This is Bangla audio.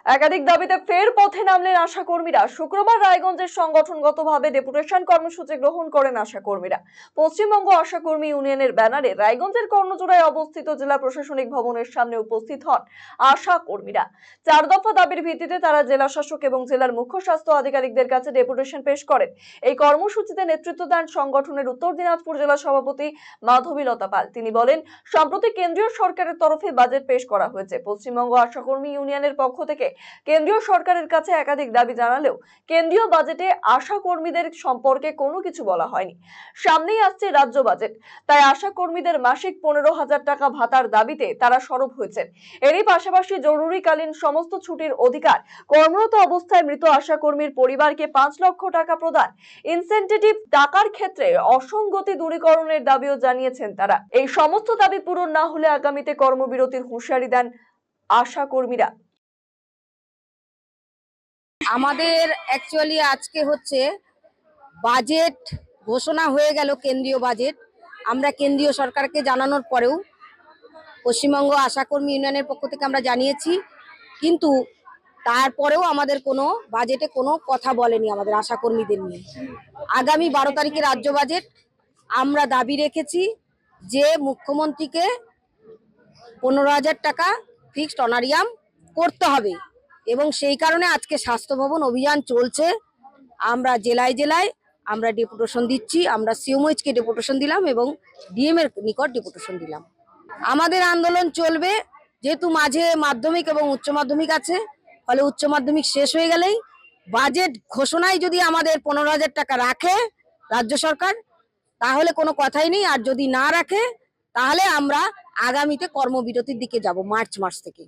একাধিক দাবিতে ফের পথে নামলেন আশাকর্মীরা। শুক্রবার রায়গঞ্জের সংগঠনগতভাবে ডেপুটেশন কর্মসূচি গ্রহণ করেন আশাকর্মীরা। পশ্চিমবঙ্গ আশাকর্মী ইউনিয়নের ব্যানারে রায়গঞ্জের কর্ণজোড়ায় অবস্থিত জেলা প্রশাসনিক ভবনের সামনে উপস্থিত হন আশাকর্মীরা। 4 দফা দাবির ভিত্তিতে তারা জেলা শাসক এবং জেলার মুখ্য স্বাস্থ্য আধিকারিকদের কাছে ডেপুটেশন পেশ করেন। এই কর্মসূচিতে নেতৃত্ব দেন সংগঠনের উত্তর দিনাজপুর জেলা সভাপতি মাধবীলতা পাল। তিনি বলেন, সম্প্রতি কেন্দ্রীয় সরকারের তরফে বাজেট পেশ করা হয়েছে। পশ্চিমবঙ্গ আশাকর্মী ইউনিয়নের পক্ষ থেকে কেন্দ্রীয় সরকারের কাছে একাধিক দাবি জানালেও কেন্দ্রীয় বাজেটে আশা কর্মীদের সম্পর্কে কোনো কিছু বলা হয়নি। সামনেই আসছে রাজ্য বাজেট, তাই আশা কর্মীদের মাসিক 15,000 টাকা ভাতার দাবিতে তারা সরব হয়েছেন। এরই পাশাপাশি জরুরিকালীন সমস্ত ছুটির অধিকার, কর্মরত অবস্থায় মৃত আশা কর্মীর পরিবারকে 5 লক্ষ টাকা প্রদান, ইনসেনটিভ টাকার ক্ষেত্রে অসঙ্গতি দূরীকরণের দাবিও জানিয়েছেন তারা। এই সমস্ত দাবি পূরণ না হলে আগামীতে কর্মবিরতির হুঁশিয়ারি দেন আশা কর্মীরা। আমাদের অ্যাকচুয়ালি আজকে হচ্ছে বাজেট ঘোষণা হয়ে গেল, কেন্দ্রীয় বাজেট। আমরা কেন্দ্রীয় সরকারকে জানানোর পরেও পশ্চিমবঙ্গ আশাকর্মী ইউনিয়নের পক্ষ থেকে আমরা জানিয়েছি, কিন্তু তারপরেও আমাদের কোনো বাজেটে কোনো কথা বলেনি আমাদের আশাকর্মীদের নিয়ে। আগামী 12 তারিখে রাজ্য বাজেট, আমরা দাবি রেখেছি যে মুখ্যমন্ত্রীকে 15,000 টাকা ফিক্সড অনারিয়াম করতে হবে, এবং সেই কারণে আজকে স্বাস্থ্য ভবন অভিযান চলছে। আমরা জেলায় জেলায় আমরা ডেপুটেশন দিচ্ছি। আমরা সিওমএইচকে ডেপুটেশন দিলাম এবং ডিএম এর নিকট ডেপুটেশন দিলাম। আমাদের আন্দোলন চলবে, যেহেতু মাঝে মাধ্যমিক এবং উচ্চ মাধ্যমিক আছে, ফলে উচ্চ মাধ্যমিক শেষ হয়ে গেলেই বাজেট ঘোষণায় যদি আমাদের 15,000 টাকা রাখে রাজ্য সরকার, তাহলে কোনো কথাই নেই। আর যদি না রাখে, তাহলে আমরা আগামীতে কর্মবিরতির দিকে যাব মার্চ মাস থেকে।